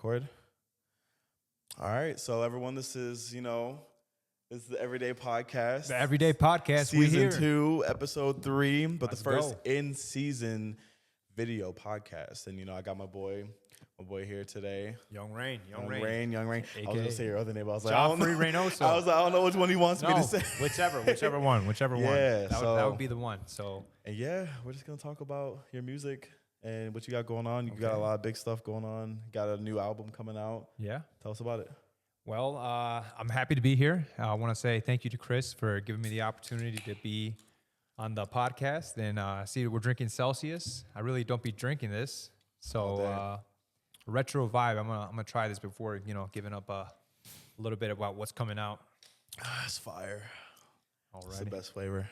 record. All right, so everyone, this is the Everyday Podcast. The Everyday Podcast. Season 2, Episode 3, but Let's the first go. in-season video podcast. And I got my boy here today. Young Rain. Young Rain. I was AKA gonna say your other name. I was like, Joffrey Reynoso. I don't know which one he wants me to say. whichever one. Yeah, That would be the one. So, And yeah, we're just gonna talk about your music and what you got going on. You got a lot of big stuff going on. Got a new album coming out. yeah. Tell us about it. Well, I'm happy to be here. I want to say thank you to Chris for giving me the opportunity to be on the podcast. And see, we're drinking Celsius. I really don't be drinking this. So, retro vibe. I'm gonna try this before giving up a little bit about what's coming out. It's fire. Alrighty. It's the best flavor.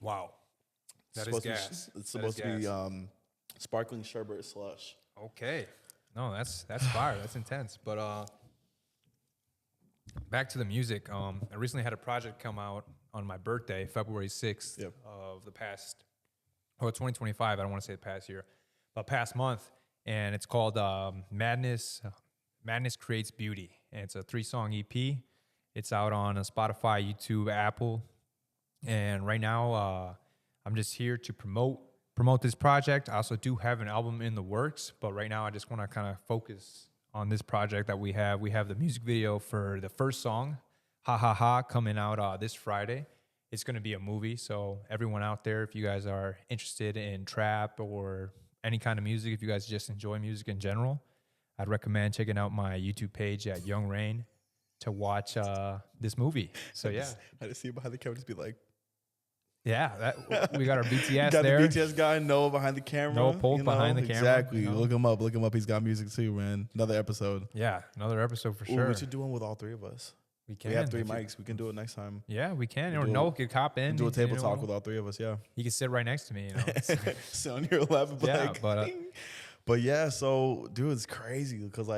Wow. That is gas. It's supposed to be sparkling sherbet slush. Okay. No, that's fire. That's intense. But back to the music. I recently had a project come out on my birthday, February 6th of the past, 2025. I don't want to say the past year, but past month. And it's called Madness Creates Beauty. And it's a 3-song EP. It's out on Spotify, YouTube, Apple. And right now, I'm just here to promote this project. I also do have an album in the works, but right now I just want to kind of focus on this project that we have. We have the music video for the first song, Ha Ha Ha, coming out this Friday. It's going to be a movie, so everyone out there, if you guys are interested in trap or any kind of music, if you guys just enjoy music in general, I'd recommend checking out my YouTube page at Young Rain to watch this movie. So yeah. I just see behind the camera just be like, yeah, we got our BTS got there. the BTS guy, Noah behind the camera. Noah Polk behind the camera. Exactly. Look him up. He's got music too, man. Another episode. Yeah, another episode for Ooh, sure. we should do one with all three of us. We can. We have 3 mics. We can do it next time. Yeah, we can. We'll Or Noah could hop in. Do a table talk with all 3 of us. Yeah. He could sit right next to me. Sit on your lap and Yeah, but yeah. So, dude, it's crazy because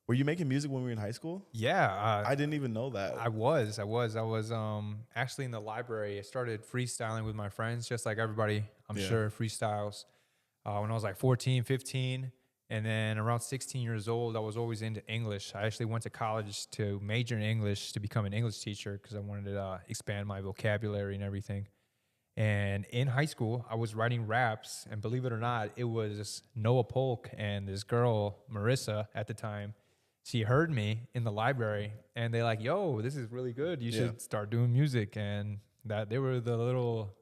were you making music when we were in high school? Yeah. I didn't even know that. I was actually in the library. I started freestyling with my friends, just like everybody, I'm sure, freestyles. When I was like 14, 15. And then around 16 years old, I was always into English. I actually went to college to major in English to become an English teacher because I wanted to expand my vocabulary and everything. And in high school, I was writing raps. And believe it or not, it was Noah Polk and this girl, Marissa, at the time. She heard me in the library and they like, yo, this is really good. You should start doing music. And that they were the little,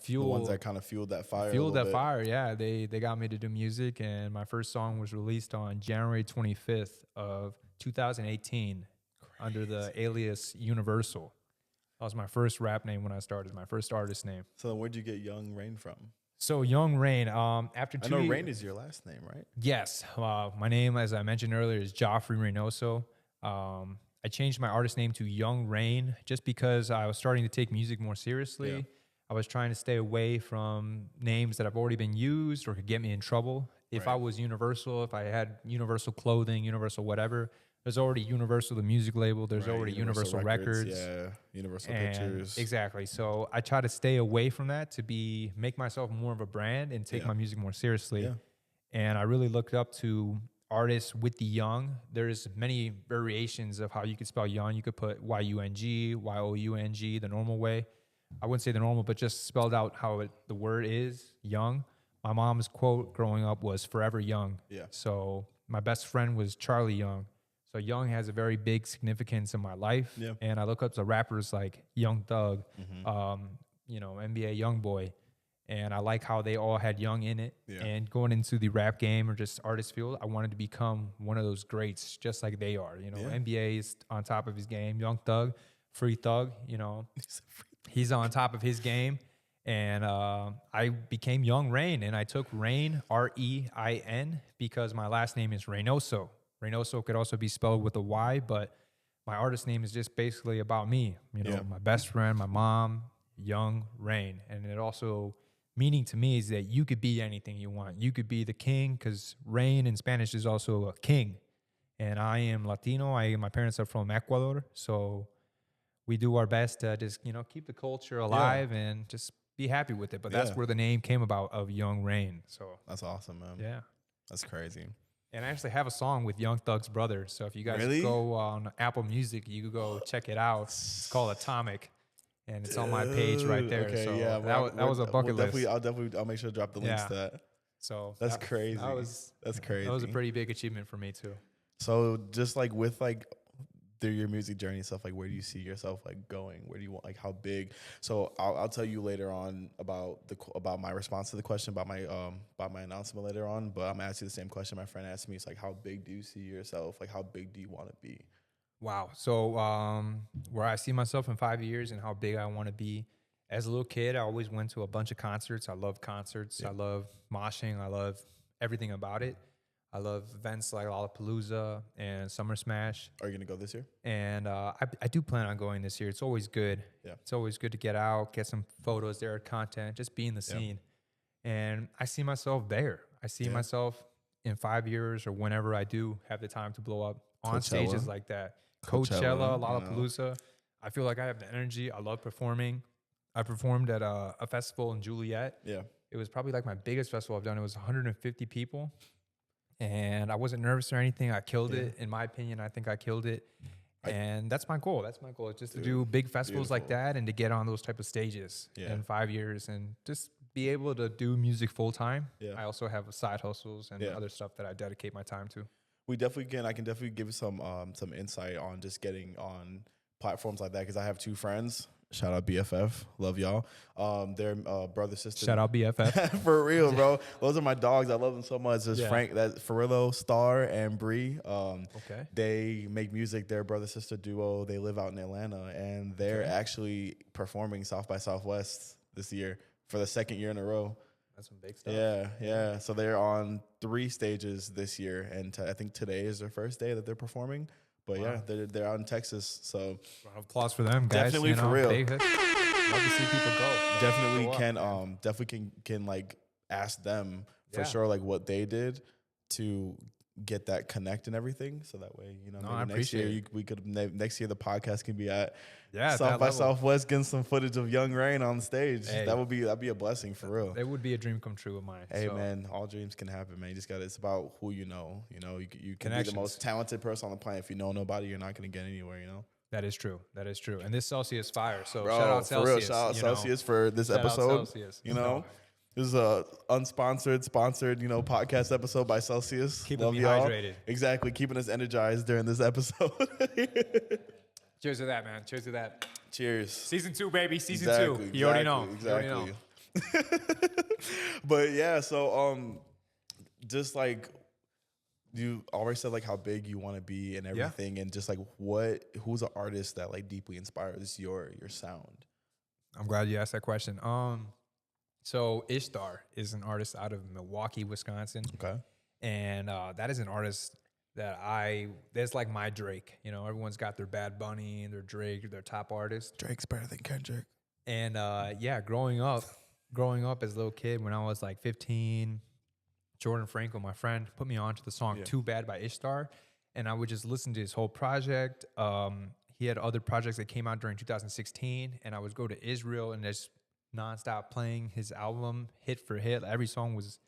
fuel. The ones that kind of fueled that fire. Fueled that fire, yeah. They got me to do music. And my first song was released on January 25th of 2018 under the alias Universal. That was my first rap name when I started, my first artist name. So where'd you get Young Rain from? So Young Rain, after 2 I know years, Rain is your last name, right? Yes. My name, as I mentioned earlier, is Joffrey Reynoso. I changed my artist name to Young Rain just because I was starting to take music more seriously. Yeah. I was trying to stay away from names that have already been used or could get me in trouble. If I was Universal, if I had Universal Clothing, Universal whatever, there's already Universal, the music label. There's already Universal Records. Yeah, Universal Pictures. Exactly. So I try to stay away from that to make myself more of a brand and take my music more seriously. Yeah. And I really looked up to artists with the Young. There's many variations of how you could spell Young. You could put Y-U-N-G, Y-O-U-N-G, the normal way. I wouldn't say the normal, but just spelled out how the word is, Young. My mom's quote growing up was forever young. Yeah. So my best friend was Charlie Young. So Young has a very big significance in my life. Yeah. And I look up to rappers like Young Thug, NBA Youngboy. And I like how they all had Young in it. Yeah. And going into the rap game or just artist field, I wanted to become one of those greats just like they are. NBA is on top of his game. Young Thug, Free Thug, he's on top of his game. And I became Young Rain, and I took Rain, R-E-I-N, because my last name is Reynoso. Reynoso could also be spelled with a Y, but my artist name is just basically about me. My best friend, my mom, Young Rain. And it also, meaning to me is that you could be anything you want. You could be the king, because Rain in Spanish is also a king. And I am Latino. My parents are from Ecuador, so we do our best to just, keep the culture alive and just be happy with it. But that's where the name came about of Young Rain. So that's awesome, man. Yeah. That's crazy. And I actually have a song with Young Thug's brother. So if you guys go on Apple Music, you can go check it out. It's called Atomic. And it's on my page right there. Okay, so yeah, that was a bucket list. I'll make sure to drop the links to that. So that's crazy. That's crazy. That was a pretty big achievement for me too. So just like with like through your music journey and stuff, like where do you see yourself like going? Where do you want, like how big? So I'll tell you later on about my response to the question about my announcement later on. But I'm gonna ask you the same question my friend asked me. It's like, how big do you see yourself? Like how big do you want to be? Wow. So where I see myself in 5 years and how big I want to be. As a little kid, I always went to a bunch of concerts. I love concerts. Yeah. I love moshing. I love everything about it. I love events like Lollapalooza and Summer Smash. Are you going to go this year? And I do plan on going this year. It's always good. Yeah. It's always good to get out, get some photos there, content, just be in the scene. And I see myself there. I see myself in 5 years or whenever I do have the time to blow up on stages like that. Coachella, Lollapalooza. You know. I feel like I have the energy. I love performing. I performed at a festival in Juliet. Yeah. It was probably like my biggest festival I've done. It was 150 people. And I wasn't nervous or anything. I killed it. In my opinion, I think I killed it. And that's my goal. That's my goal. It's just to do big festivals like that and to get on those type of stages in 5 years and just be able to do music full time. Yeah. I also have side hustles and other stuff that I dedicate my time to. I can definitely give some insight on just getting on platforms like that because I have two friends. Shout out BFF. Love y'all. They're brother, sister. Shout out BFF. For real, bro. Those are my dogs. I love them so much. There's Frank, that Farillo, Star, and Bree. They make music. They're brother, sister duo. They live out in Atlanta, and they're actually performing South by Southwest this year for the second year in a row. That's some big stuff. Yeah. So they're on 3 stages this year, and I think today is their first day that they're performing. But they're out in Texas, so round of applause for them, guys. Definitely for real. Love to see people go. Definitely can like ask them for sure, like what they did to get that connect and everything. So that way, maybe next year the podcast can be at South by Southwest, getting some footage of Young Rain on stage. Hey, that'd be a blessing for real. It would be a dream come true of mine. Hey man, all dreams can happen, man. You just it's about who you know. You can be the most talented person on the planet. If you know nobody, you're not gonna get anywhere. That is true. And this Celsius fire. So shout out Celsius. For real, shout out Celsius for this episode. This is a unsponsored, sponsored, podcast episode by Celsius. Keeping me hydrated. Exactly, keeping us energized during this episode. Cheers to that, man. Cheers to that. Cheers. Season 2, baby. Season 2. You already know. Exactly. You already know. But yeah, so just like you already said, like how big you want to be and everything, and just like who's an artist that like deeply inspires your sound? I'm glad you asked that question. So Ishtar is an artist out of Milwaukee, Wisconsin. Okay. And that is an artist that that's like my Drake. Everyone's got their Bad Bunny and their Drake, their top artist. Drake's better than Kendrick. And growing up as a little kid when I was like 15, Jordan Franco, my friend, put me on to the song Too Bad by Ishtar. And I would just listen to his whole project. He had other projects that came out during 2016. And I would go to Israel and just nonstop playing his album hit for hit. Every song was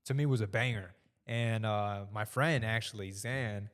a banger. And my friend actually, Zan,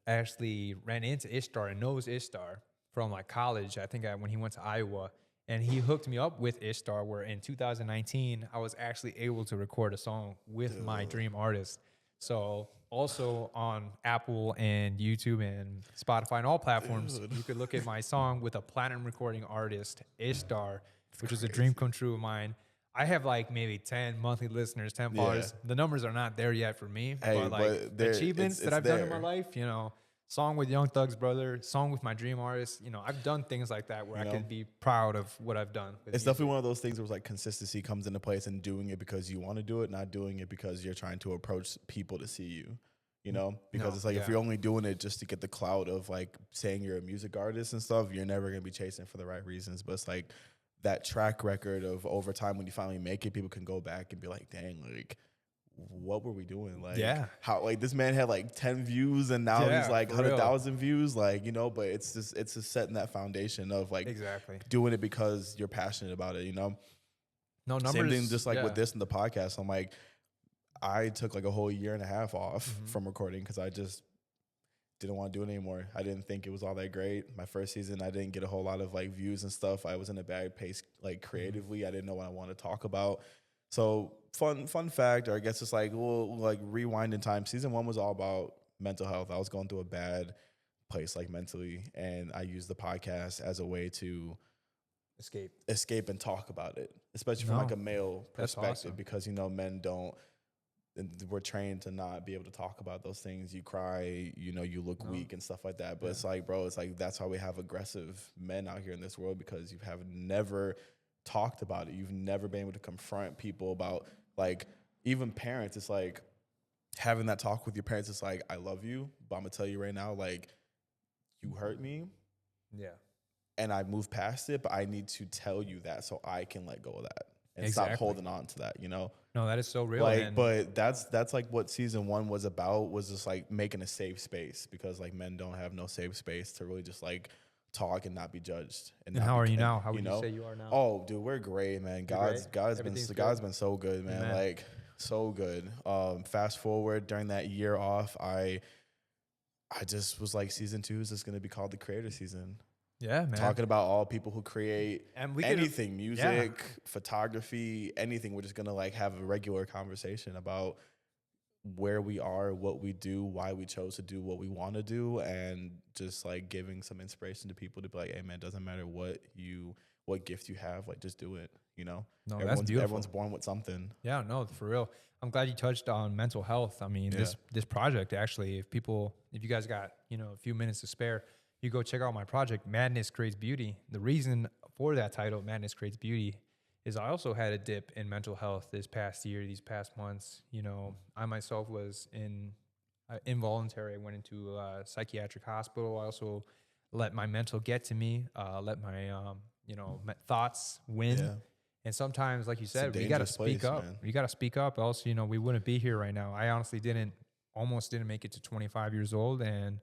actually ran into Ishtar and knows Ishtar from like college. I think when he went to Iowa, and he hooked me up with Ishtar. Where in 2019 I was actually able to record a song with my dream artist. So also on Apple and YouTube and Spotify and all platforms, you could look at my song with a platinum recording artist, Ishtar. Which is a dream come true of mine. I have like maybe 10 monthly listeners, 10 followers. The numbers are not there yet for me. But the achievements that I've done in my life, song with Young Thug's brother, song with my dream artist, I've done things like that where I can be proud of what I've done. It's definitely one of those things where like consistency comes into place and doing it because you want to do it, not doing it because you're trying to approach people to see you. Because it's like if you're only doing it just to get the clout of like saying you're a music artist and stuff, you're never going to be chasing for the right reasons. But it's like that track record of over time when you finally make it, people can go back and be like, dang, like, what were we doing? Like, how like this man had like 10 views and now he's like 100,000 views, like, but it's just setting that foundation of like doing it because you're passionate about it, No numbers. Same thing just like with this and the podcast. I'm like, I took like a whole year and a half off from recording because I just didn't want to do it anymore. I didn't think it was all that great. My first season, I didn't get a whole lot of like views and stuff. I was in a bad pace, like creatively. I didn't know what I wanted to talk about. So fun fact, or I guess it's like, we'll like rewind in time. Season 1 was all about mental health. I was going through a bad place, like mentally. And I used the podcast as a way to escape and talk about it, especially from like a male perspective, because, you know, men don't, we're trained to not be able to talk about those things. You cry, you know, you look weak and stuff like that. But it's like, bro, it's like, that's why we have aggressive men out here in this world, because you have never talked about it. You've never been able to confront people about, like, even parents. It's like having that talk with your parents. It's like, I love you, but I'm gonna tell you right now, like, you hurt me. Yeah. And I moved past it, but I need to tell you that so I can let go of that and stop holding on to that, you know? No, that is so real. Like, but that's like what season 1 was about, was just like making a safe space, because like men don't have no safe space to really just like talk and not be judged. And how are you now? How would you say you are now? Oh, dude, we're great, man. God's been so good, man. Amen. Like, so good. Fast forward, during that year off, I just was like, season 2 is just gonna be called the creator season. Yeah, man. Talking about all people who create anything, music, photography, anything. We're just going to like have a regular conversation about where we are, what we do, why we chose to do what we want to do, and just like giving some inspiration to people to be like, hey man, it doesn't matter what gift you have, like just do it, you know? No, that's beautiful. Everyone's born with something. Yeah, no, for real. I'm glad you touched on mental health. I mean, this project, actually, if you guys got, you know, a few minutes to spare, you go check out my project, Madness Creates Beauty. The reason for that title, Madness Creates Beauty, is I also had a dip in mental health this past year, these past months. You know, I myself was involuntary. I went into a psychiatric hospital. I also let my mental get to me, let my, thoughts win. Yeah. And sometimes, like you said, we got to speak up. Man. You got to speak up, else, you know, we wouldn't be here right now. I honestly almost didn't make it to 25 years old, and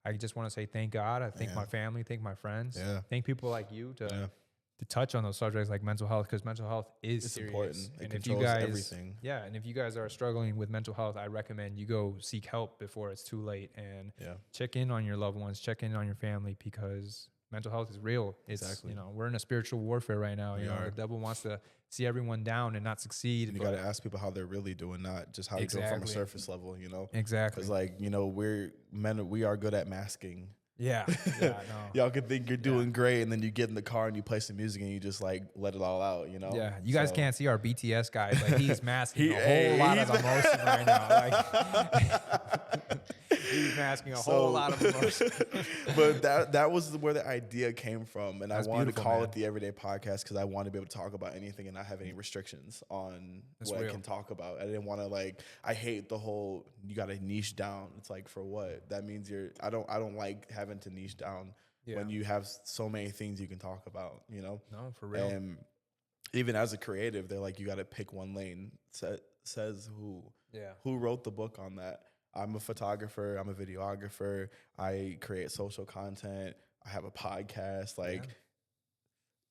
I just want to say thank God. I thank my family, thank my friends, thank people like you to touch on those subjects like mental health, because mental health is serious. Important. It and controls everything. Yeah, and if you guys are struggling with mental health, I recommend you go seek help before it's too late, and check in on your loved ones, check in on your family, because mental health is real. It's you know, we're in a spiritual warfare right now. You know, the devil wants to see everyone down and not succeed. You got to ask people how they're really doing, not just how they're doing from a surface level, you know? Exactly. Because, like, you know, we are good at masking. Yeah. No. Y'all can think you're doing great, and then you get in the car and you play some music and you just, like, let it all out, you know? Yeah. You guys can't see our BTS guy, but he's masking a whole lot of emotion right now. Like, he's masking a whole lot of emotion. But that was where the idea came from, and I wanted to call it the Everyday Podcast because I wanted to be able to talk about anything and not have any restrictions on what I can talk about. I didn't want to, like, I hate the whole you got to niche down. It's like, for what? That means I don't like having to niche down when you have so many things you can talk about, you know? No, for real. And even as a creative, they're like, you got to pick one lane. Says who wrote the book on that? I'm a photographer. I'm a videographer. I create social content. I have a podcast. Like,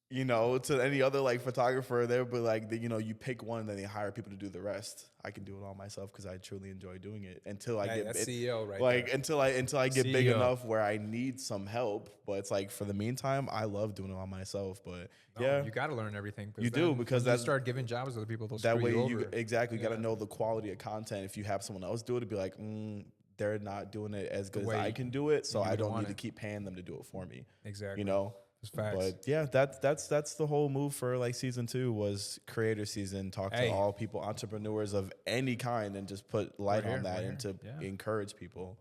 you know, to any other like photographer, they'll be like, you know, you pick one and then they hire people to do the rest. I can do it all myself because I truly enjoy doing it until I get CEO right like there. until I get big enough where I need some help. But it's like, for the meantime, I love doing it all myself. But you got to learn everything. You do, because that's start giving jobs to other people. That way, you got to know the quality of content. If you have someone else do it, it'd be like, they're not doing it as good as I can do it, so I don't need to keep paying them to do it for me. Exactly. You know. Facts. But yeah, that's the whole move for like season 2 was creator season. Talk to all people, entrepreneurs of any kind, and just put light on that and to encourage people.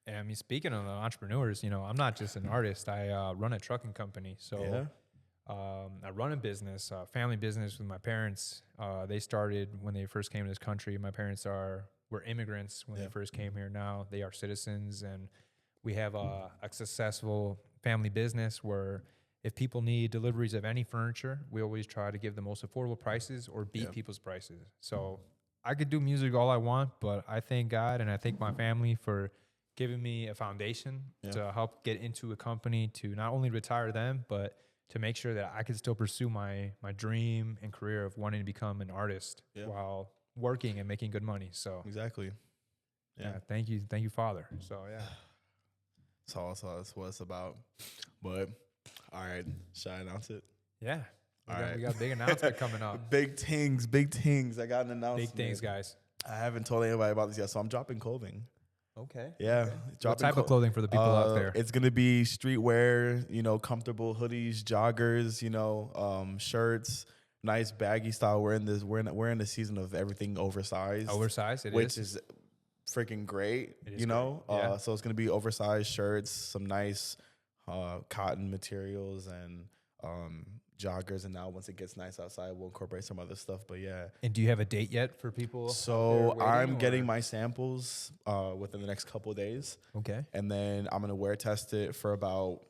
And I mean, speaking of entrepreneurs, you know, I'm not just an artist. I run a trucking company, so I run a business, family business with my parents. They started when they first came to this country. My parents were immigrants when they first came here. Now they are citizens, and we have a successful family business where if people need deliveries of any furniture, we always try to give the most affordable prices or beat people's prices. So I could do music all I want, but I thank God and I thank my family for giving me a foundation to help get into a company to not only retire them, but to make sure that I can still pursue my dream and career of wanting to become an artist while working and making good money. So exactly. Yeah. Thank you, Father. So yeah. So that's what it's about. But all right, should I announce it? Yeah. We got a big announcement coming up. Big things. I got an announcement. Big things, guys. I haven't told anybody about this yet, so I'm dropping clothing. Okay. Yeah. Okay. What type of clothing for the people out there? It's gonna be streetwear, comfortable hoodies, joggers, shirts, nice baggy style. We're in the season of everything oversized. Which is freaking great. Yeah. So it's gonna be oversized shirts, some nice cotton materials, and joggers. And now once it gets nice outside, we'll incorporate some other stuff. But yeah. And do you have a date yet for people? So I'm getting my samples within the next couple of days. Okay. And then I'm gonna wear test it for about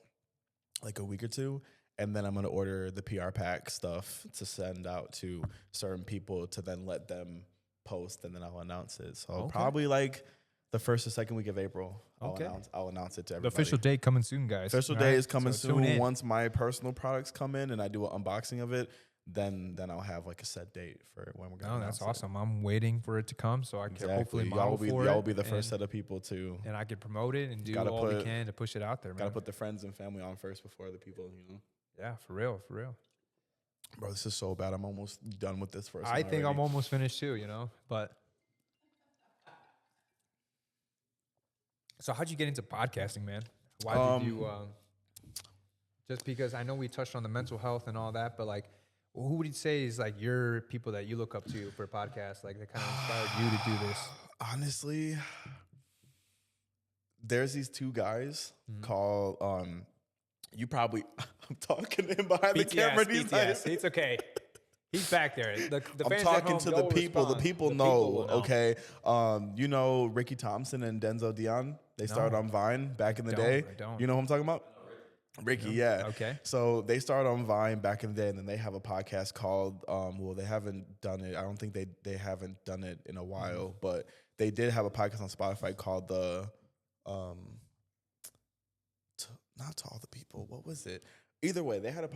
like a week or two. And then I'm gonna order the PR pack stuff to send out to certain people to then let them post, and then I'll announce it. So probably like the first or second week of April, I'll announce it to everybody. The official date coming soon, guys. Official date is coming soon. Once my personal products come in and I do an unboxing of it, then I'll have like a set date for when we're gonna. Oh, that's awesome! I'm waiting for it to come so I can hopefully y'all will be the first set of people to, and I can promote it and do all we can to push it out there. Gotta put the friends and family on first before the people. Yeah, for real. Bro, this is so bad. I'm almost done with this first. I think I'm almost finished too. But. So how'd you get into podcasting, man? Why did you? Just because I know we touched on the mental health and all that, but like, who would you say is like your people that you look up to for podcasts, like that kind of inspired you to do this? Honestly, there's these two guys called. You probably I'm talking to him behind the camera. It's okay. He's back there. The I'm talking to the people. The people know. Okay. Ricky Thompson and Denzel Dion. They started on Vine back in the day. You know who I'm talking about? Ricky, yeah. Okay. So they started on Vine back in the day, and then they have a podcast called, they haven't done it. I don't think they haven't done it in a while, but they did have a podcast on Spotify called not To All the People. What was it? Either way, they have a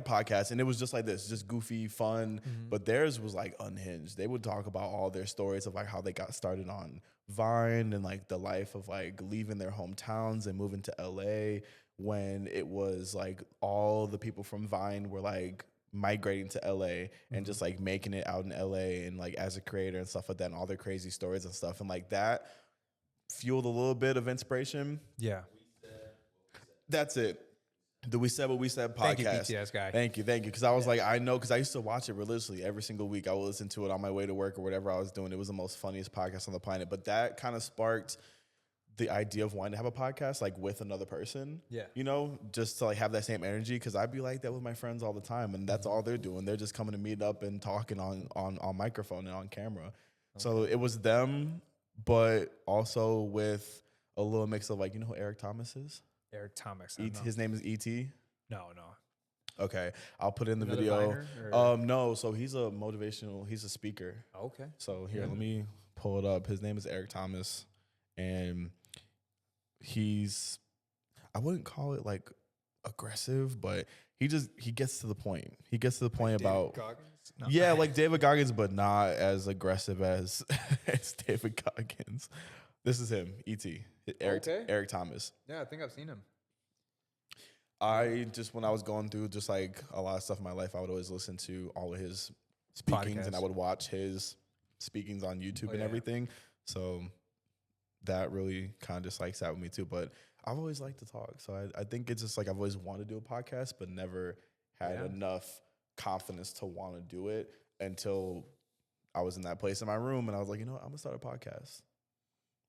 podcast, and it was just like this, just goofy, fun. But theirs was like unhinged. They would talk about all their stories of like how they got started on Vine and like the life of like leaving their hometowns and moving to LA when it was like all the people from Vine were like migrating to LA and just like making it out in LA and like as a creator and stuff like that, and all their crazy stories and stuff. And like that fueled a little bit of inspiration. Yeah. That's it. The We Said What We Said podcast. Thank you, BTS guy. Thank you. Because I was like, I know, because I used to watch it religiously every single week. I would listen to it on my way to work or whatever I was doing. It was the most funniest podcast on the planet. But that kind of sparked the idea of wanting to have a podcast like with another person. Yeah. Just to like have that same energy. Because I'd be like that with my friends all the time, and that's all they're doing. They're just coming to meet up and talking on microphone and on camera. Okay. So it was them, but also with a little mix of like, who Eric Thomas is? Eric Thomas. His name is E.T.? No. Okay, I'll put in the video. No, so he's a speaker. Okay. So here, let me pull it up. His name is Eric Thomas, and I wouldn't call it like aggressive, but he gets to the point. He gets to the point about no. Yeah, like David Goggins, but not as aggressive as David Goggins. This is him, E.T. Eric Thomas. Yeah, I think I've seen him. When I was going through just like a lot of stuff in my life, I would always listen to all of his speakings and I would watch his speakings on YouTube and everything. So that really kind of just like sat with me too. But I've always liked to talk. So I think it's just like I've always wanted to do a podcast, but never had enough confidence to want to do it until I was in that place in my room and I was like, I'm going to start a podcast.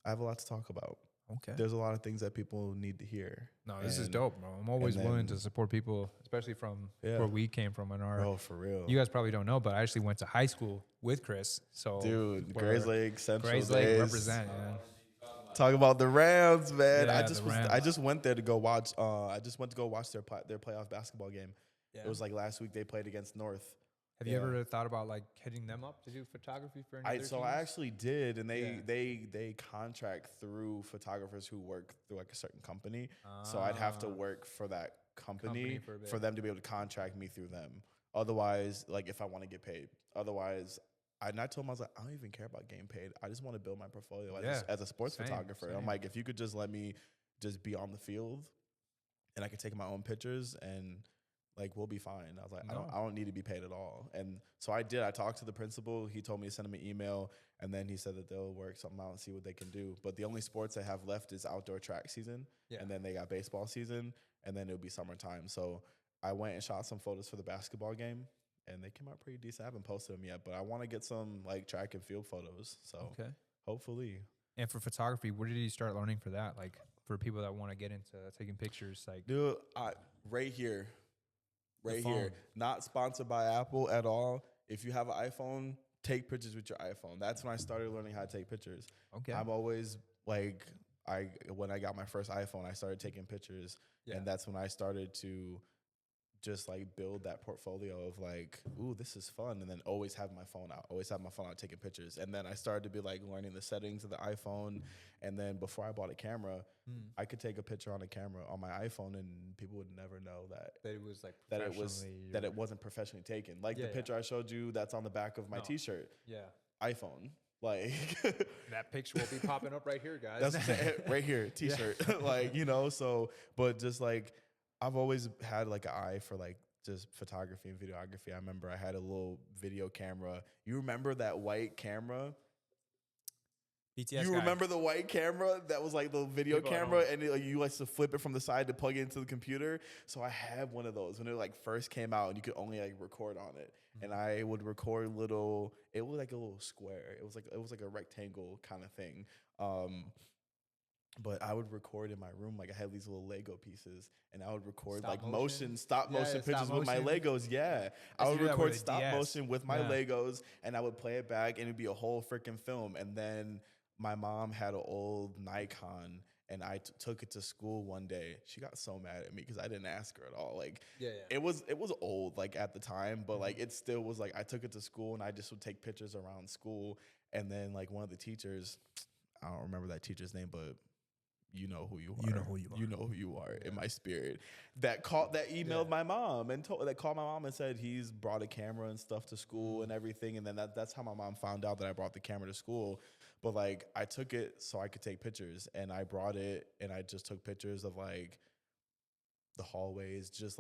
I have a lot to talk about. Okay. There's a lot of things that people need to hear. No, this is dope, bro. I'm always willing to support people, especially from where we came from in our. Oh, for real. You guys probably don't know, but I actually went to high school with Chris. So, dude, Grays Lake Central. Grays Lake represent, man. Talk about the Rams, man. Yeah, I just went there to go watch. I just went to go watch their playoff basketball game. Yeah. It was like last week they played against North. Have you ever thought about like hitting them up to do photography for any other teams? I actually did, and they contract through photographers who work through like a certain company. So I'd have to work for that company for them to be able to contract me through them. Otherwise, like if I want to get paid, otherwise I told him, I was like, I don't even care about getting paid. I just want to build my portfolio Yeah. as a sports photographer. Same. I'm like, if you could just let me just be on the field and I could take my own pictures and like, we'll be fine. I was like, I don't need to be paid at all. And so I did. I talked to the principal. He told me to send him an email, and then he said that they'll work something out and see what they can do. But the only sports they have left is outdoor track season, and then they got baseball season, and then it'll be summertime. So I went and shot some photos for the basketball game, and they came out pretty decent. I haven't posted them yet, but I want to get some like track and field photos. So hopefully. And for photography, where did you start learning for that? Like for people that want to get into taking pictures, like dude, right here. Right here. Not sponsored by Apple at all. If you have an iPhone, take pictures with your iPhone. That's when I started learning how to take pictures. Okay. I'm always like, when I got my first iPhone, I started taking pictures. Yeah. And that's when I started to just like build that portfolio of like, ooh, this is fun. And then always have my phone out taking pictures. And then I started to be like learning the settings of the iPhone. And then before I bought a camera, I could take a picture on a camera on my iPhone and people would never know that it was like that it wasn't professionally taken. Like the picture I showed you that's on the back of my t-shirt. Yeah. iPhone. Like that picture will be popping up right here, guys. That's right here, t-shirt. Like, you know, so but just like I've always had like an eye for like just photography and videography. I remember I had a little video camera. You remember that white camera? BTS you guy. Remember the white camera that was like the video camera, and you like to flip it from the side to plug it into the computer? So I had one of those when it like first came out, and you could only like record on it. And I would record little. It was like a little square. It was like a rectangle kind of thing. But I would record in my room, like I had these little Lego pieces, and I would record stop motion pictures with my Legos. Yeah, I would record stop motion with my Legos, and I would play it back, and it'd be a whole freaking film. And then my mom had an old Nikon, and I took it to school one day. She got so mad at me because I didn't ask her at all. Like, it was old, like at the time, but like it still was like I took it to school, and I just would take pictures around school. And then like one of the teachers, I don't remember that teacher's name, but you know who you are. You know who you are in my spirit. That emailed my mom and called my mom and said he's brought a camera and stuff to school and everything. And then that's how my mom found out that I brought the camera to school. But like I took it so I could take pictures, and I brought it and I just took pictures of like the hallways, just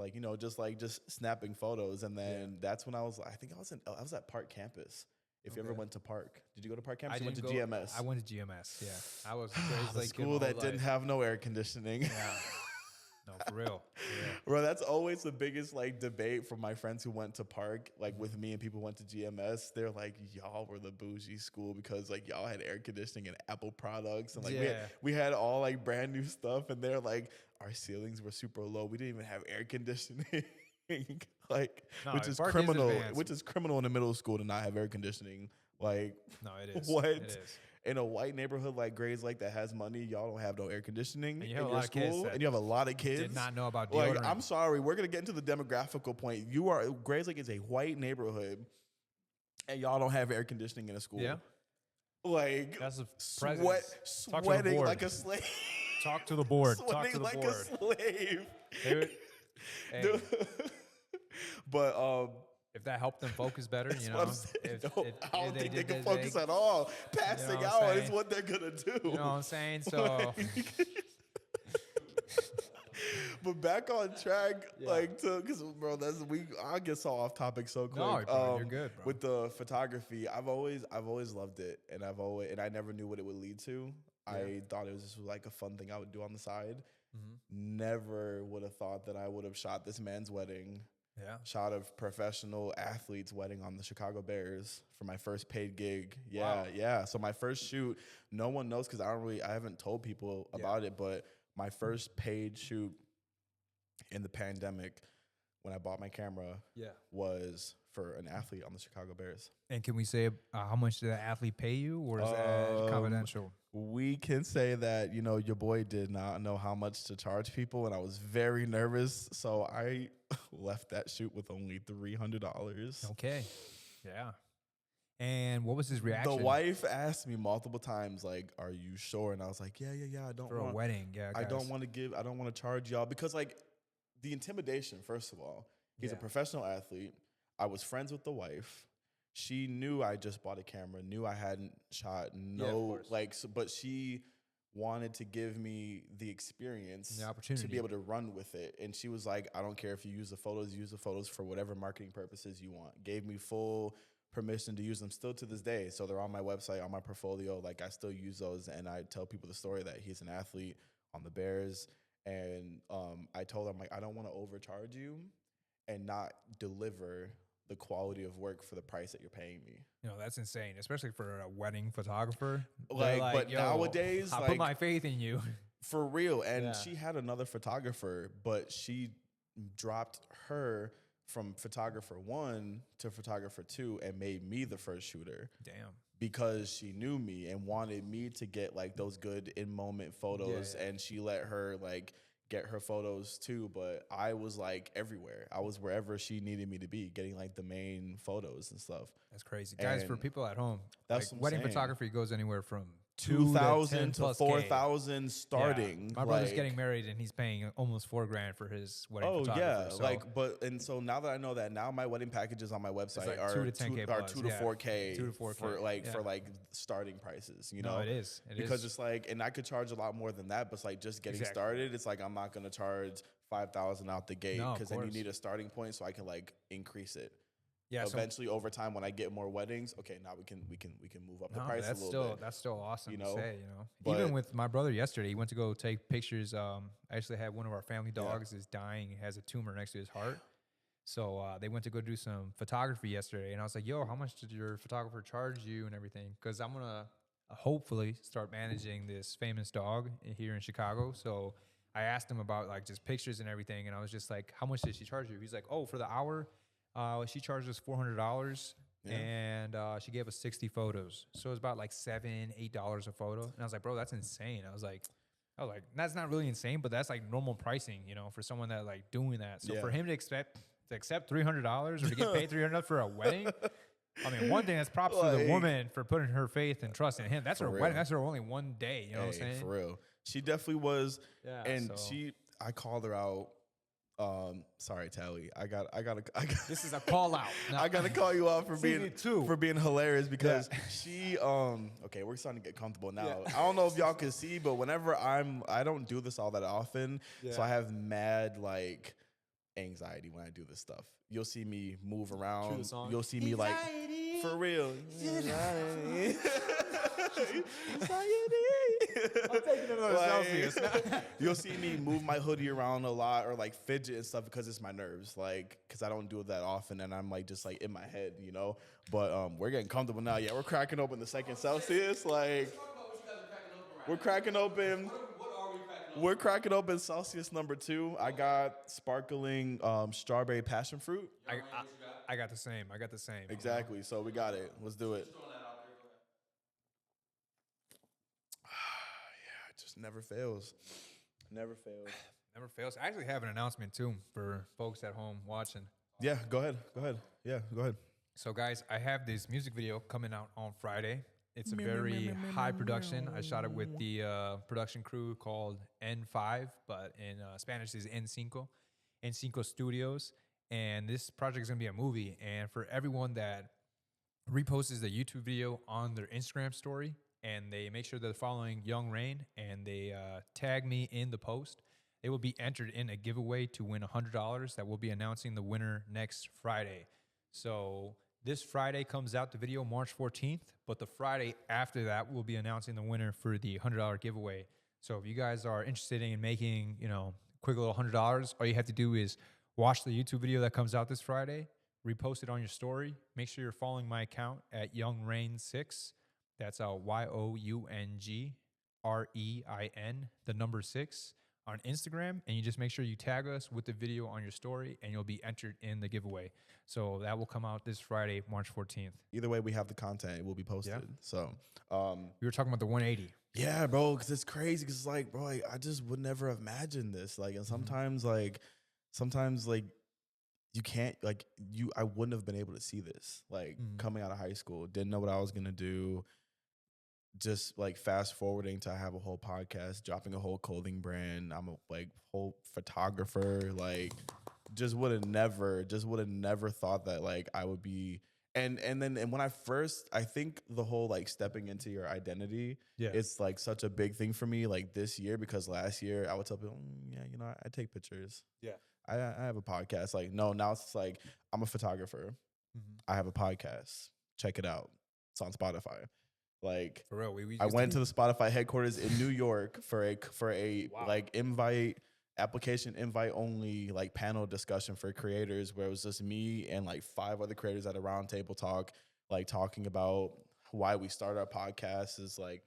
snapping photos. And then that's when I was at Park Campus. If you ever went to Park, did you go to Park Campus? You went to GMS. I went to GMS. Yeah, I was the school that didn't have no air conditioning. Yeah, no, for real. Bro, that's always the biggest like debate from my friends who went to Park, like with me and people who went to GMS. They're like, y'all were the bougie school because like y'all had air conditioning and Apple products, and like we had all like brand new stuff, and they're like, our ceilings were super low. We didn't even have air conditioning. Which is criminal in the middle school to not have air conditioning. Like, no, it is. What? It is. In a white neighborhood like Gray's Lake that has money, y'all don't have no air conditioning in your school, and you have a lot of kids. Did not know about deodorant. Like, I'm sorry, we're gonna get into the demographical point. Gray's Lake is a white neighborhood, and y'all don't have air conditioning in a school. Yeah, like that's a sweating like a slave. Talk to the board. Sweating like a slave. Hey. But if that helped them focus better, you know, I don't think they can focus at all. Passing out is what they're gonna do. You know what I'm saying? So, but back on track, because bro, I get so off topic so quick. No, bro, you're good, bro. With the photography, I've always loved it, and I never knew what it would lead to. Yeah. I thought it was just like a fun thing I would do on the side. Never would have thought that I would have shot this man's wedding. Yeah. Shot a professional athlete's wedding on the Chicago Bears for my first paid gig. Yeah. Wow. Yeah. So my first shoot, no one knows because I haven't told people about it, but my first paid shoot in the pandemic when I bought my camera was for an athlete on the Chicago Bears. And can we say how much did that athlete pay you, or is that confidential? We can say that, your boy did not know how much to charge people, and I was very nervous. So I left that shoot with only $300. Okay. Yeah. And what was his reaction? The wife asked me multiple times, like, are you sure? And I was like, yeah. I don't for a wedding. Yeah. I don't want to charge y'all because like the intimidation, first of all, he's a professional athlete. I was friends with the wife. she knew I just bought a camera, knew I hadn't shot but she wanted to give me the experience, the opportunity to be able to run with it. And she was like, I don't care if you use the photos for whatever marketing purposes you want. Gave me full permission to use them still to this day. So they're on my website, on my portfolio. Like, I still use those, and I tell people the story that he's an athlete on the Bears. And I told him, like, I don't want to overcharge you and not deliver the quality of work for the price that you're paying me. You know, that's insane, especially for a wedding photographer. Like but nowadays, I put my faith in you. For real. And she had another photographer, but she dropped her from photographer 1 to photographer 2 and made me the first shooter. Damn. Because she knew me and wanted me to get like those good in-moment photos. And she let her like get her photos too, but I was like everywhere. I was wherever she needed me to be, getting like the main photos and stuff. That's crazy. Guys, for people at home, that's like, wedding photography goes anywhere from 2,000 to 4,000 starting. Yeah. My brother's getting married and he's paying almost $4,000 for his wedding photographer. So now that I know that, now my wedding packages on my website like are 2 to 10K are 2 to 4K, 2 to 4K for like starting prices, you know? It is. Because it's like, and I could charge a lot more than that, but it's like just getting started, it's like I'm not going to charge 5,000 out the gate, because then you need a starting point so I can like increase it. Yeah, eventually over time when I get more weddings, okay, now we can move up the price a little bit. That's still awesome to say, you know. But even with my brother yesterday, he went to go take pictures. I actually had one of our family dogs is dying. He has a tumor next to his heart. So they went to go do some photography yesterday, and I was like, yo, how much did your photographer charge you and everything? Because I'm going to hopefully start managing this famous dog here in Chicago. So I asked him about like just pictures and everything, and I was just like, how much did she charge you? He's like, oh, for the hour, she charged us $400, and she gave us 60 photos. So it was about like $7-8 a photo. And I was like, bro, that's insane. I was like, that's not really insane, but that's like normal pricing, you know, for someone that like doing that. So for him to accept $300 or to get paid $300 for a wedding, I mean, one thing, that's props to the woman for putting her faith and trust in him. That's her wedding. That's her only one day. You know what I'm saying? For real. She definitely was. Yeah, and I called her out. Sorry, Tally. I got. This is a call out. No. I gotta call you out for being hilarious, because she. Okay, we're starting to get comfortable now. Yeah. I don't know if y'all can see, but whenever I don't do this all that often, so I have mad like anxiety when I do this stuff. You'll see me move around. You'll see me like for real. Anxiety. I'm taking another Celsius. You'll see me move my hoodie around a lot or like fidget and stuff because it's my nerves, like because I don't do it that often and I'm like just like in my head, you know. But we're getting comfortable now. Yeah, we're cracking open the second Celsius. Like we're cracking open. We're cracking open Celsius number 2. I got sparkling strawberry passion fruit. I got the same. Exactly. So we got it. Let's do it. Never fails. Never fails. I actually have an announcement too for folks at home watching. Yeah, go ahead. Yeah, go ahead. So guys, I have this music video coming out on Friday. It's a very high production. I shot it with the production crew called N5, but in Spanish is N5 Studios. And this project is going to be a movie. And for everyone that reposts the YouTube video on their Instagram story, and they make sure they're following Young Rain, and they tag me in the post, they will be entered in a giveaway to win $100 that we'll be announcing the winner next Friday. So this Friday comes out the video March 14th, but the Friday after that, we'll be announcing the winner for the $100 giveaway. So if you guys are interested in making, you know, quick little $100, all you have to do is watch the YouTube video that comes out this Friday, repost it on your story. Make sure you're following my account at YoungRain6. That's YOUNGREIN, the number 6 on Instagram. And you just make sure you tag us with the video on your story and you'll be entered in the giveaway. So that will come out this Friday, March 14th. Either way, we have the content. It will be posted. Yeah. So we were talking about the 180. Yeah, bro, because it's crazy. Because it's like, bro, I just would never have imagined this. Like, and sometimes you can't, like, I wouldn't have been able to see this. Like, coming out of high school, didn't know what I was going to do. Just like fast forwarding to have a whole podcast, dropping a whole clothing brand. I'm a whole photographer. Like, just would have never thought that like I would be And when I think the whole like stepping into your identity, it's like such a big thing for me like this year, because last year I would tell people, I take pictures. Yeah. I have a podcast. Like, no, now it's like I'm a photographer. I have a podcast. Check it out. It's on Spotify. Like, for real, we I went to the Spotify headquarters in New York for a like application invite only like panel discussion for creators, where it was just me and like 5 other creators at a round table talk, like talking about why we started our podcast, is like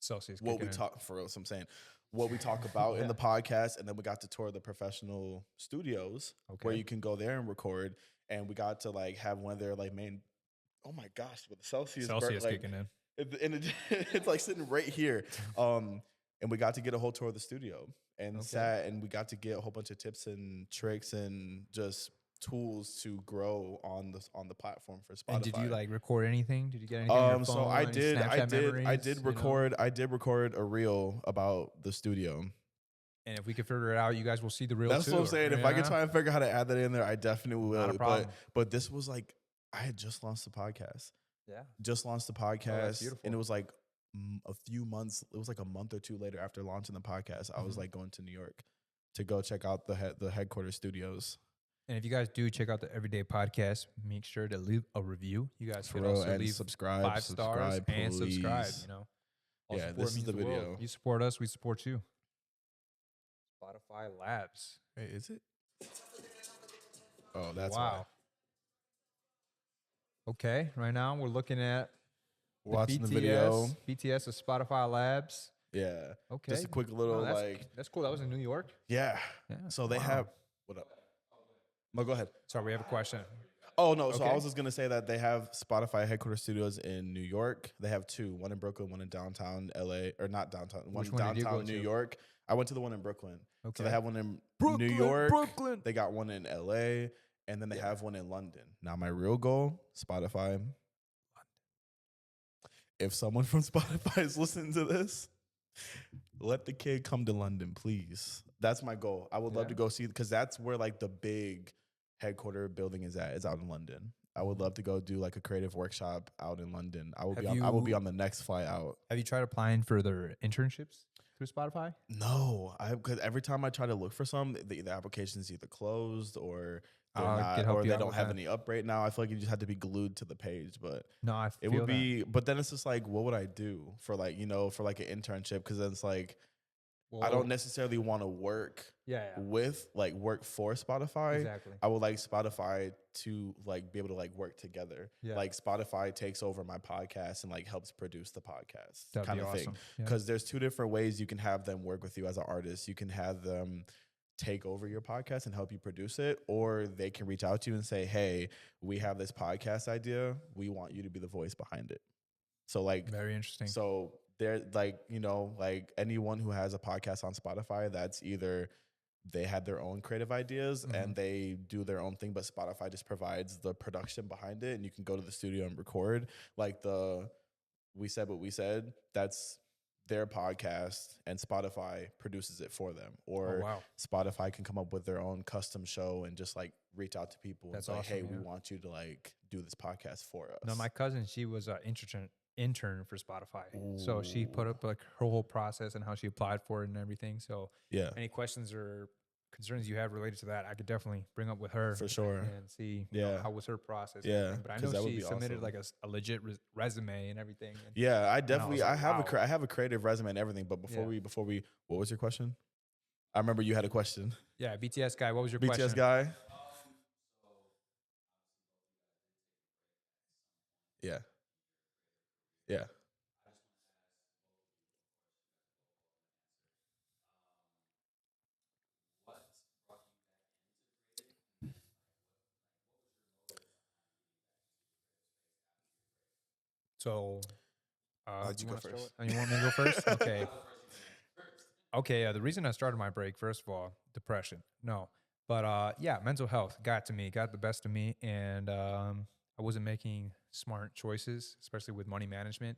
Celsius what we talk for real. So I'm saying what we talk about in the podcast, and then we got to tour the professional studios where you can go there and record, and we got to like have one of their like main. Oh my gosh, with the Celsius like, kicking in. It's like sitting right here. And we got to get a whole tour of the studio and and we got to get a whole bunch of tips and tricks and just tools to grow on the platform for Spotify. And did you like record anything? Did you get anything on your phone? So I did record a reel about the studio. And if we could figure it out, you guys will see the reel. That's what I'm saying. If I could try and figure out how to add that in there, I definitely will. Not a problem. But this was like, I had just launched the podcast. Yeah. Just launched the podcast. Beautiful. And it was like a few months, it was like a month or 2 later after launching the podcast, I was like going to New York to go check out the headquarters studios. And if you guys do check out the Everyday Podcast, make sure to leave a review. You guys can also leave subscribe, 5 stars and subscribe, All yeah, this is the video. World. You support us, we support you. Spotify Labs. Hey, is it? Oh, that's wow. Why. Okay, right now we're looking at watching the video. BTS of Spotify Labs. Yeah. Okay. Just a quick little that's cool. That was in New York. Yeah. So they have what up? No, go ahead. Sorry, we have a question. Oh no, so I was just gonna say that they have Spotify headquarters studios in New York. They have 2, one in Brooklyn, one in downtown LA, or not downtown, one in downtown New York. I went to the one in Brooklyn. Okay. So they have one in New York. Brooklyn. They got one in LA, and then they have one in London. Now my real goal, Spotify. If someone from Spotify is listening to this, let the kid come to London, please. That's my goal. I would love to go see, because that's where like the big headquarter building is at. It's out in London. I would love to go do like a creative workshop out in London. I will be on the next flight out. Have you tried applying for their internships through Spotify? No, because every time I try to look for some, the application's either closed or they don't have any up right now. I feel like you just have to be glued to the page, but no, it would be. But then it's just like, what would I do for like for like an internship? Because then it's like, I don't necessarily want to work work for Spotify. Exactly. I would like Spotify to like be able to like work together. Yeah. Like Spotify takes over my podcast and like helps produce the podcast kind of thing. Because there's 2 different ways you can have them work with you as an artist. You can have them take over your podcast and help you produce it, or they can reach out to you and say, hey, we have this podcast idea. We want you to be the voice behind it. So like, very interesting. So they're like, like anyone who has a podcast on Spotify, that's either they had their own creative ideas and they do their own thing, but Spotify just provides the production behind it, and you can go to the studio and record. Like We Said What We Said, that's their podcast, and Spotify produces it for them. Or Spotify can come up with their own custom show and just like reach out to people. That's and say, awesome, hey, we want you to like do this podcast for us. No, my cousin, she was an intern for Spotify. Ooh. So she put up like her whole process and how she applied for it and everything. So any questions or concerns you have related to that, I could definitely bring up with her for sure and see how was her process. But I know she submitted like a legit resume and everything. And, I have a creative resume and everything. But before we, what was your question? I remember you had a question. Yeah, BTS guy. What was your question? BTS guy. Yeah. Yeah. So, you go first. You want me to go first? Okay. Okay. The reason I started my break, first of all, depression. No, but mental health got the best of me, and I wasn't making smart choices, especially with money management.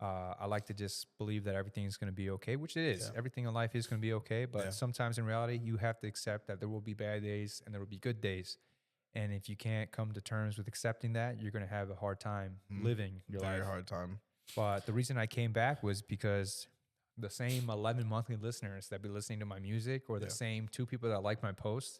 I like to just believe that everything is going to be okay, which it is. Yeah. Everything in life is going to be okay, but sometimes in reality, you have to accept that there will be bad days and there will be good days. And if you can't come to terms with accepting that, you're going to have a hard time living your life. Very hard time. But the reason I came back was because the same 11 monthly listeners that be listening to my music, or the same 2 people that like my posts,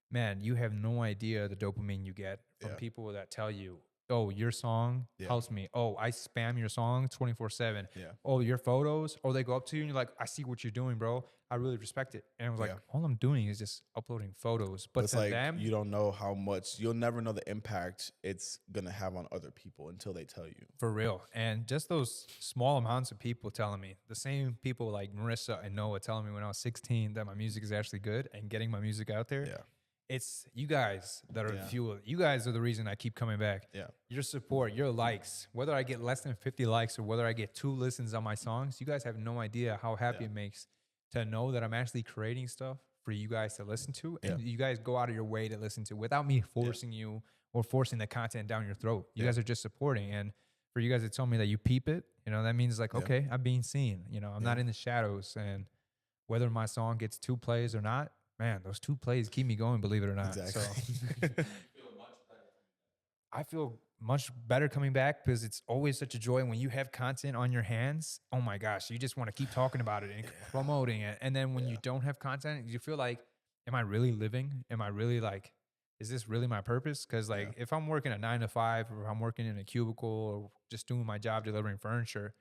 man, you have no idea the dopamine you get from people that tell you, oh, your song helps me. Oh, I spam your song 24/7. Yeah. Oh, your photos. Oh, they go up to you and you're like, I see what you're doing, bro. I really respect it. And I was like, all I'm doing is just uploading photos. But it's to like them, you don't know how much, you'll never know the impact it's gonna have on other people until they tell you. for real. And just those small amounts of people telling me, the same people like Marissa and Noah telling me when I was 16 that my music is actually good and getting my music out there. Yeah. It's you guys that are the fuel. You guys are the reason I keep coming back. Yeah. Your support, your likes, whether I get less than 50 likes or whether I get 2 listens on my songs, you guys have no idea how happy it makes to know that I'm actually creating stuff for you guys to listen to. And you guys go out of your way to listen to without me forcing you or forcing the content down your throat. You guys are just supporting. And for you guys to tell me that you peep it, that means like, okay, I'm being seen. I'm not in the shadows. And whether my song gets 2 plays or not, man, those 2 plays keep me going, believe it or not. Exactly. So I feel much better coming back because it's always such a joy when you have content on your hands. Oh my gosh, you just want to keep talking about it and promoting it. And then when you don't have content, you feel like, am I really living? Am I really like, is this really my purpose? Because like if I'm working a 9 to 5 or I'm working in a cubicle or just doing my job delivering furniture,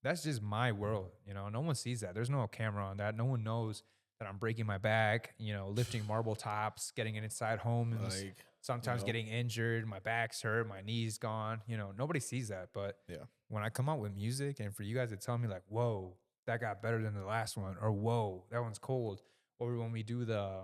that's just my world. No one sees that. There's no camera on that. No one knows that I'm breaking my back, lifting marble tops, getting it inside homes, sometimes getting injured, my back's hurt, my knee's gone. Nobody sees that. But when I come out with music and for you guys to tell me like, whoa, that got better than the last one, or whoa, that one's cold. Or when we do the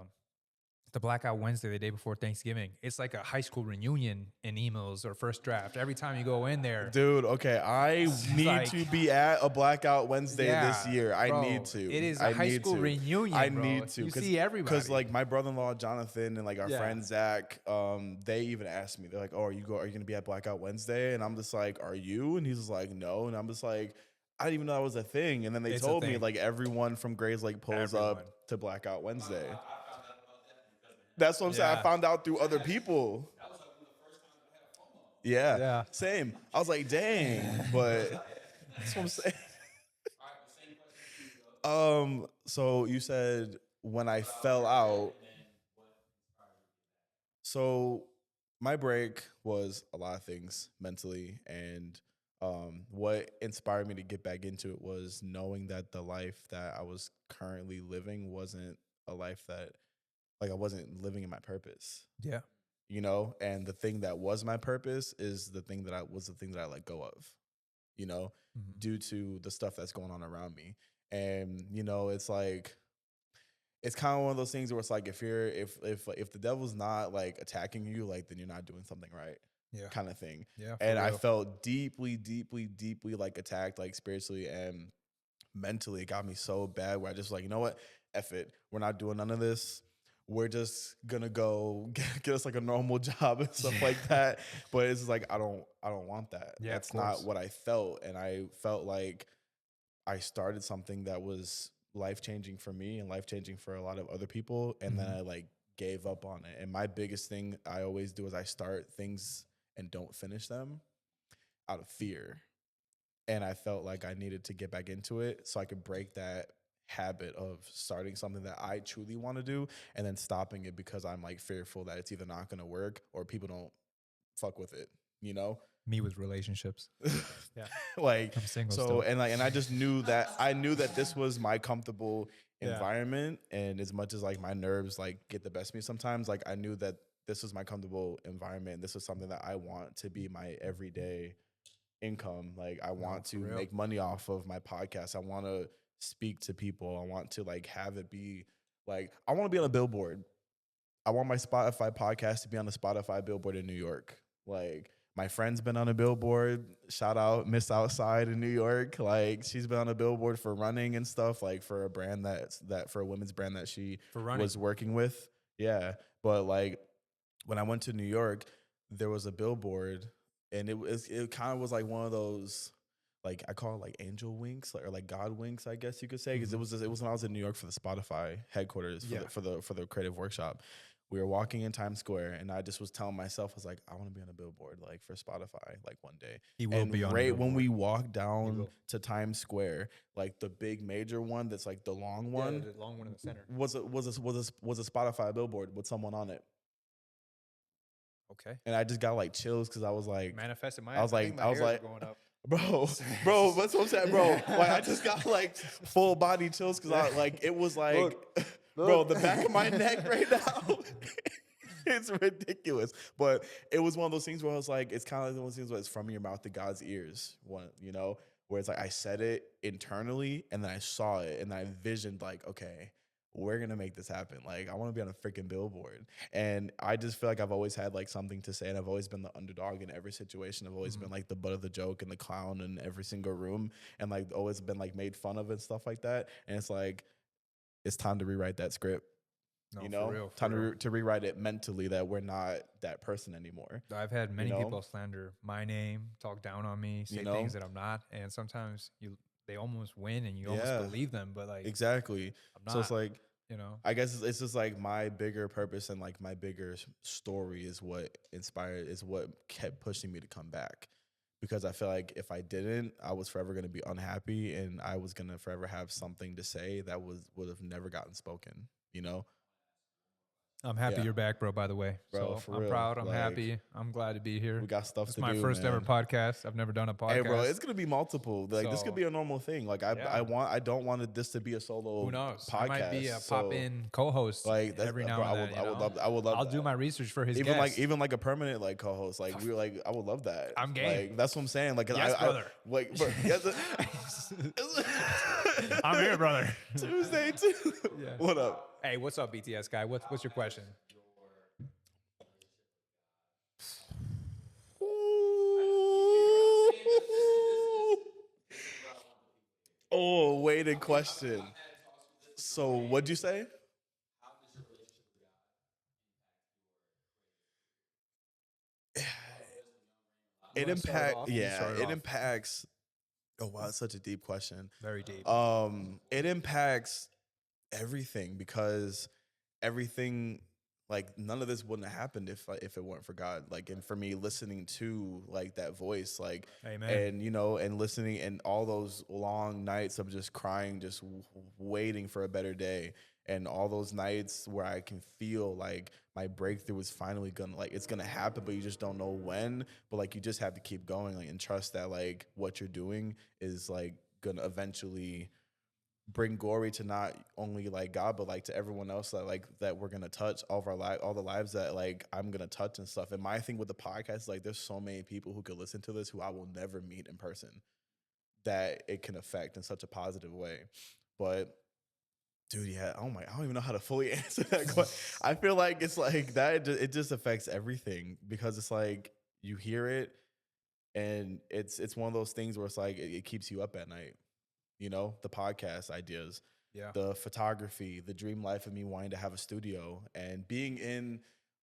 Blackout Wednesday, the day before Thanksgiving, it's like a high school reunion in emails or first draft. Every time you go in there. Dude, okay, I need to be at a Blackout Wednesday this year. I need to. It is a high school reunion, I bro. need to. You see everybody. Because like my brother-in-law, Jonathan, and like our friend Zach, they even asked me, they're like, oh, are you going to be at Blackout Wednesday? And I'm just like, are you? And he's just like, no. And I'm just like, I didn't even know that was a thing. And then they told me like everyone from Grays Lake pulls up to Blackout Wednesday. That's what I'm saying. I found out through other people. That was like one of the first times I had a FOMO. Yeah, same. I was like, dang, but that's what I'm saying. All right, same question to you, so you said when I fell out. So my break was a lot of things mentally, and what inspired me to get back into it was knowing that the life that I was currently living wasn't a life that, like, I wasn't living in my purpose. Yeah. And the thing that was my purpose is the thing that I let go of, due to the stuff that's going on around me. And, it's like, it's kind of one of those things where it's like, if the devil's not like attacking you, like, then you're not doing something right. Yeah. Kind of thing. Yeah. And I felt deeply, deeply, deeply like attacked, like spiritually and mentally. It got me so bad where I just like, you know what? F it. We're not doing none of this. We're just gonna go get us like a normal job and stuff like that. But it's like I don't want that. Yeah, that's not what I felt. And I felt like I started something that was life-changing for me and life-changing for a lot of other people. And then I like gave up on it. And my biggest thing I always do is I start things and don't finish them out of fear. And I felt like I needed to get back into it so I could break that habit of starting something that I truly want to do and then stopping it because I'm like fearful that it's either not going to work or people don't fuck with it, Me with relationships. Yeah. Like, I'm single so still. and I just knew that this was my comfortable environment. And as much as like my nerves like get the best of me sometimes, like I knew that this was my comfortable environment. This was something that I want to be my everyday income. Like I want to make money off of my podcast. I want to speak to people. I want to like have it be like, I want to be on a billboard. I want my Spotify podcast to be on the Spotify billboard in New York. Like my friend's been on a billboard. Shout out Miss Outside in New York. Like she's been on a billboard for running and stuff, like for a brand for a women's brand that she was working with. Yeah. But like when I went to New York, there was a billboard and it kind of was like one of those, like I call it like angel winks, or like God winks, I guess you could say, because it was when I was in New York for the Spotify headquarters for the creative workshop. We were walking in Times Square, and I just was telling myself, I was like, I want to be on a billboard, like for Spotify, like one day. He will And be on a right billboard. when we walked down to Times Square, like the big major one, that's like the long one, the long one in the center, was a Spotify billboard with someone on it. Okay. And I just got like chills because I was like, manifested my. I was like, going up. bro, that's what I'm saying, bro. Like I just got like full body chills because I like it was like, look. Bro, the back of my neck right now. It's ridiculous. But it was one of those things where I was like, it's kind of like one of those things where it's from your mouth to God's ears. One, you know, where it's like I said it internally and then I saw it and I envisioned like, okay, we're gonna make this happen. Like I want to be on a freaking billboard. And I just feel like I've always had like something to say, and I've always been the underdog in every situation. I've always been like the butt of the joke and the clown in every single room, and like always been like made fun of and stuff like that. And it's like, it's time to rewrite that script. No, you know, for real, time to rewrite it mentally that we're not that person anymore. I've had many know? people slander my name, talk down on me, say things that I'm not, and sometimes they almost win and you almost believe them, but like exactly. I'm not, so it's like, you know, I guess it's just like my bigger purpose and like my bigger story is what kept pushing me to come back. Because I feel like if I didn't, I was forever going to be unhappy, and I was going to forever have something to say that would have never gotten spoken, you know? I'm happy you're back, bro, by the way. Bro, so I'm real. proud. I'm like, happy. I'm glad to be here. We got stuff It's to do. It's my first ever podcast. I've never done a podcast. Hey, bro, it's going to be multiple. Like, this could be a normal thing. Like, I don't want this to be a solo Who knows? podcast. I might be a pop-in co-host like, every now and then. I would love I'll that. do my research for his guest. Even like a permanent like co-host. Like, I would love that. I'm game. Like, that's what I'm saying. Like, yes, brother. I'm here, brother. Tuesday, too. Yeah. What up? Hey, what's up, BTS guy? What's your question? Oh, weighted question. So, what'd you say? It impacts. Oh wow, it's such a deep question. Very deep. It impacts everything, because everything, like, none of this wouldn't have happened if it weren't for God. Like, and for me listening to like that voice, like, amen. And and listening, and all those long nights of just crying, just waiting for a better day. And all those nights where I can feel like my breakthrough is finally it's gonna happen, but you just don't know when. But like, you just have to keep going, like, and trust that like what you're doing is like gonna eventually bring glory to not only like God, but like to everyone else that we're gonna touch, all the lives that like I'm gonna touch and stuff. And my thing with the podcast is like, there's so many people who could listen to this who I will never meet in person, that it can affect in such a positive way. But dude, yeah, I don't even know how to fully answer that question. I feel like it's like that. It just affects everything, because it's like you hear it, and it's one of those things where it's like it keeps you up at night. You know, the podcast ideas, the photography, the dream life of me wanting to have a studio, and being in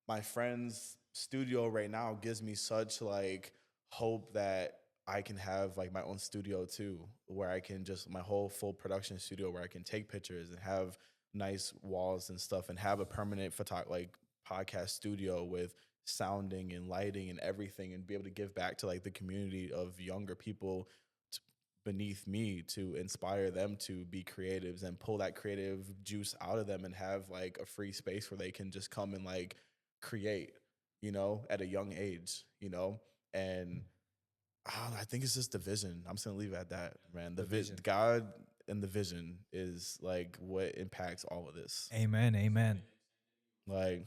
my friend's studio right now gives me such like hope that I can have like my own studio too, where I can just my whole full production studio where I can take pictures and have nice walls and stuff, and have a permanent podcast studio with sounding and lighting and everything, and be able to give back to like the community of younger people beneath me, to inspire them to be creatives and pull that creative juice out of them, and have like a free space where they can just come and like create, you know, at a young age, you know. And I think it's just the vision. I'm just gonna leave it at that, man. The vision, God, and the vision is like what impacts all of this. Amen. Amen. Like,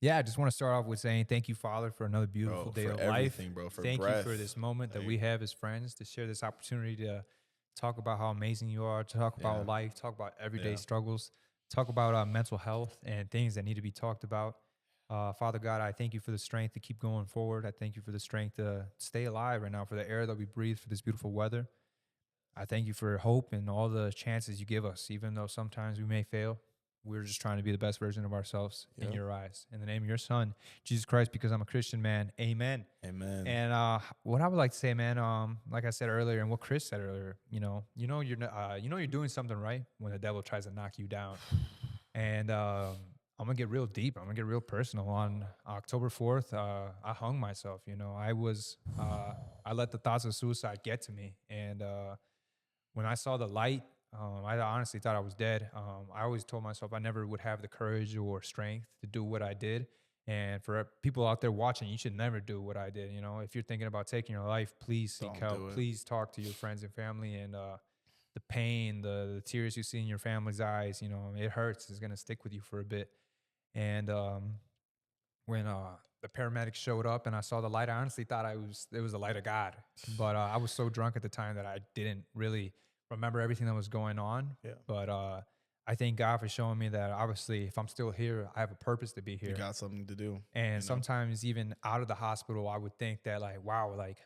yeah, I just want to start off with saying thank you, Father, for another beautiful day of life. Bro, for thank breath. you for this moment that we have as friends, to share this opportunity to talk about how amazing you are, to talk about life, talk about everyday struggles, talk about mental health and things that need to be talked about. Father God, I thank you for the strength to keep going forward. I thank you for the strength to stay alive right now, for the air that we breathe, for this beautiful weather. I thank you for hope and all the chances you give us, even though sometimes we may fail. We're just trying to be the best version of ourselves in your eyes. In the name of your Son, Jesus Christ, because I'm a Christian, man. Amen. Amen. And what I would like to say, man, like I said earlier, and what Chris said earlier, you're doing something right when the devil tries to knock you down. And I'm gonna get real deep. I'm gonna get real personal. On October 4th, I hung myself. You know, I let the thoughts of suicide get to me, and when I saw the light, I honestly thought I was dead. I always told myself I never would have the courage or strength to do what I did. And for people out there watching, you should never do what I did. You know, if you're thinking about taking your life, please seek help. Please talk to your friends and family. And the pain, the tears you see in your family's eyes, you know, it hurts. It's gonna stick with you for a bit. And when the paramedics showed up and I saw the light, I honestly thought it was the light of God. But I was so drunk at the time that I didn't really remember everything that was going on. Yeah. But I thank God for showing me that obviously if I'm still here, I have a purpose to be here. You got something to do. And sometimes even out of the hospital, I would think that like, wow, like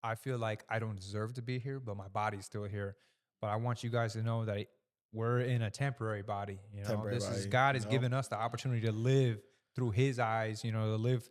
I feel like I don't deserve to be here, but my body's still here. But I want you guys to know that we're in a temporary body. You know, God has given us the opportunity to live through His eyes. You know, to live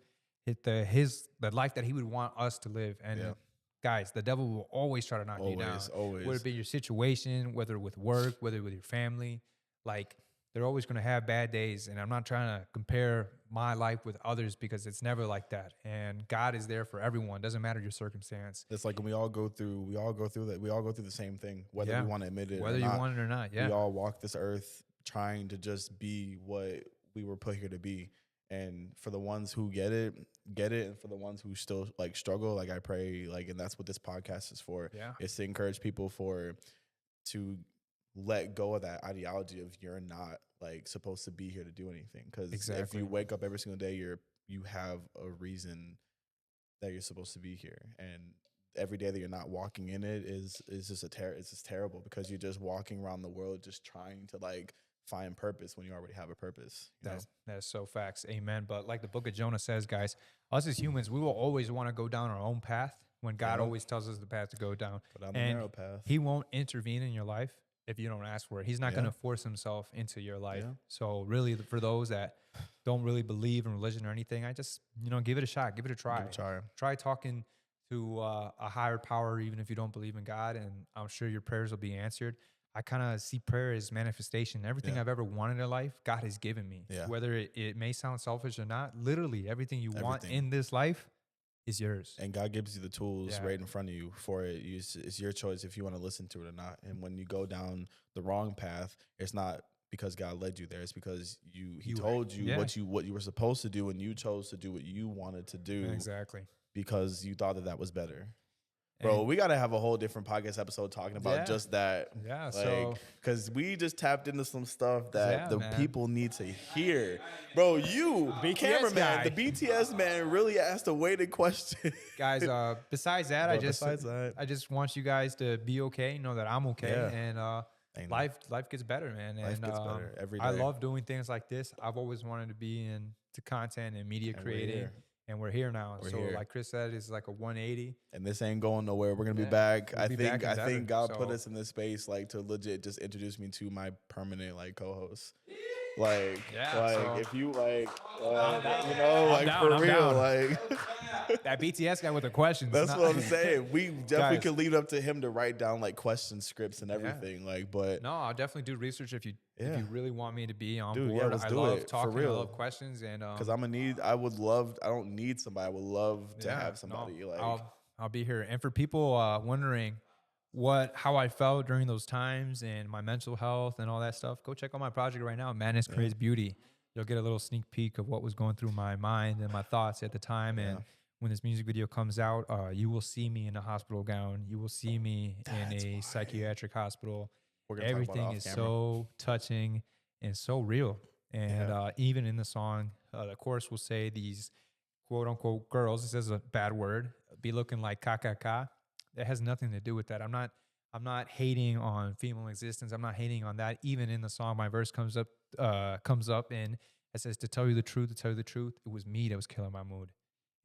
the life that He would want us to live. And guys, the devil will always try to knock you down. Always. Whether it be your situation, whether with work, whether with your family, like they're always going to have bad days. And I'm not trying to compare my life with others because it's never like that. And God is there for everyone. Doesn't matter your circumstance. It's like when we all go through that. We all go through the same thing, whether we want to admit it whether or not. You want it or not. Yeah. We all walk this earth trying to just be what we were put here to be. And for the ones who get it. And for the ones who still like struggle, like I pray, like, and that's what this podcast is for. Yeah. It's to encourage people to let go of that ideology of you're not like supposed to be here to do anything. Because if you wake up every single day, you have a reason that you're supposed to be here. And every day that you're not walking in it is just it's just terrible because you're just walking around the world just trying to like find purpose when you already have a purpose. That's so facts. Amen. But like the book of Jonah says, guys, us as humans, we will always want to go down our own path when God always tells us the path to go down. Go down the narrow path. He won't intervene in your life if you don't ask for it. He's not going to force himself into your life. Yeah. So really for those that don't really believe in religion or anything, I just, give it a shot, give it a try. Try talking to a higher power, even if you don't believe in God, and I'm sure your prayers will be answered. I kind of see prayer as manifestation. Everything I've ever wanted in life, God has given me. Yeah. Whether it may sound selfish or not, literally everything you want in this life is yours. And God gives you the tools right in front of you for it. It's your choice if you want to listen to it or not. And when you go down the wrong path, it's not because God led you there. It's because He told you what you were supposed to do, and you chose to do what you wanted to do. Exactly. Because you thought that was better. Bro, we got to have a whole different podcast episode talking about just that. Yeah, because we just tapped into some stuff that people need to hear. Bro, cameraman, the BTS man really asked a weighted question. Guys, besides that, I just want you guys to be okay, know that I'm okay. Yeah. And life gets better, man. Life gets better every day. I love doing things like this. I've always wanted to be into content and media creating. And we're here now. Like Chris said, it's like a 180. And this ain't going nowhere. We're gonna be back. I think God put us in this space like to legit just introduce me to my permanent like co-host. If you like, for real, like that BTS guy with the questions. That's what I'm saying. We definitely could leave it up to him to write down like question scripts and everything. But no, I'll definitely do research if you really want me to be on board. Let's I do love it, talking. for real. I love questions, and because I don't need somebody. I would love to have somebody. I'll be here. And for people wondering how I felt during those times and my mental health and all that stuff, go check out my project right now, Madness Creates Beauty. You'll get a little sneak peek of what was going through my mind and my thoughts at the time. And when this music video comes out, you will see me in a hospital gown. You will see me in a psychiatric hospital. Everything is so touching and so real. And even in the song, the chorus will say these quote unquote girls, this is a bad word, be looking like KKK. It has nothing to do with that. I'm not hating on female existence. I'm not hating on that. Even in the song, my verse comes up and it says, to tell you the truth, it was me that was killing my mood.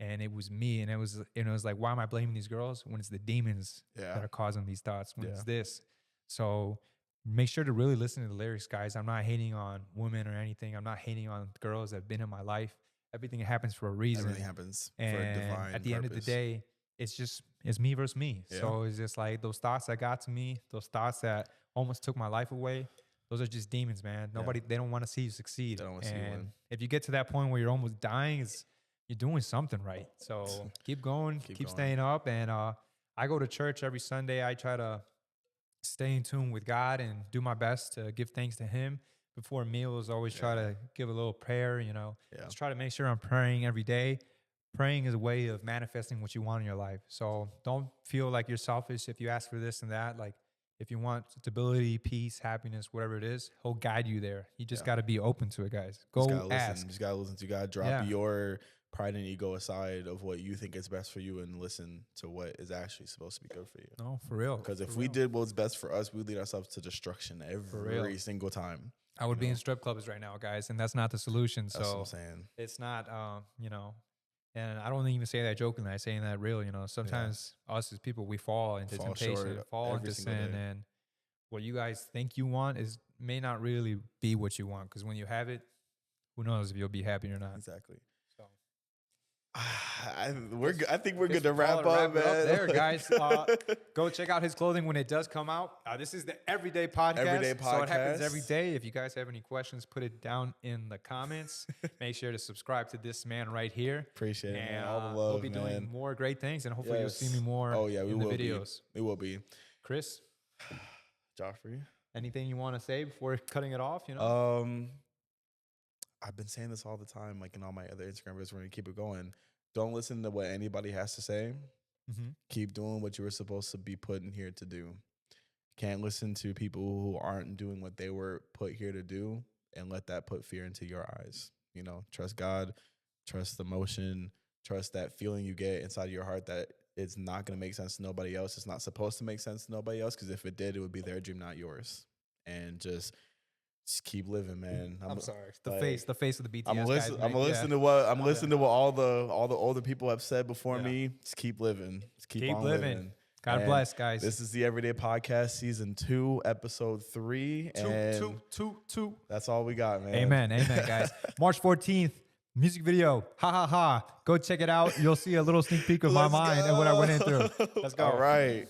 And it was me. And it was like, why am I blaming these girls when it's the demons that are causing these thoughts, when it's this? So make sure to really listen to the lyrics, guys. I'm not hating on women or anything. I'm not hating on girls that have been in my life. Everything happens for a reason. Everything happens for a divine at the end of the day, it's me versus me. Yeah. So it's just like those thoughts that got to me, those thoughts that almost took my life away, those are just demons, man. They don't want to see you succeed. They don't want to see you win. If you get to that point where you're almost dying, you're doing something right. So keep going, keep staying up. And I go to church every Sunday. I try to stay in tune with God and do my best to give thanks to Him. Before meals, always try to give a little prayer, Just try to make sure I'm praying every day. Praying is a way of manifesting what you want in your life. So don't feel like you're selfish if you ask for this and that. Like, if you want stability, peace, happiness, whatever it is, He'll guide you there. You just got to be open to it, guys. Go ask. You just got to listen. You got to drop your pride and ego aside of what you think is best for you and listen to what is actually supposed to be good for you. No, for real. Because if we did what's best for us, we'd lead ourselves to destruction every single time. I would be in strip clubs right now, guys, and that's not the solution. That's what I'm saying. It's not, and I don't even say that jokingly. I say that real, Sometimes us as people, we fall into temptation, fall into sin, and what you guys think you want may not really be what you want, because when you have it, who knows if you'll be happy or not. Exactly. So I think we're good to wrap up, man. There, guys. Go check out his clothing when it does come out. This is the Everyday Podcast. So it happens every day. If you guys have any questions, put it down in the comments. Make sure to subscribe to this man right here. Appreciate it, man. All the love, we'll be doing more great things, and hopefully you'll see me more in the videos. We will be. Chris? Joffrey? Anything you want to say before cutting it off? I've been saying this all the time, like in all my other Instagram videos. We're going to keep it going. Don't listen to what anybody has to say. Mm-hmm. Keep doing what you were supposed to be put in here to do. Can't listen to people who aren't doing what they were put here to do and let that put fear into your eyes. Trust God, trust the motion, trust that feeling you get inside of your heart that it's not going to make sense to nobody else. It's not supposed to make sense to nobody else, because if it did, it would be their dream, not yours. And just keep living, man. I'm sorry. The face of the BTS I'm guys. I'm listening to what all the older people have said before me. Just keep living. Just keep on living. God bless, guys. This is the Everyday Podcast, Season 2, Episode 3. Two. That's all we got, man. Amen, guys. March 14th, music video. Ha, ha, ha. Go check it out. You'll see a little sneak peek of my mind and what I went in through. Let's go. All right.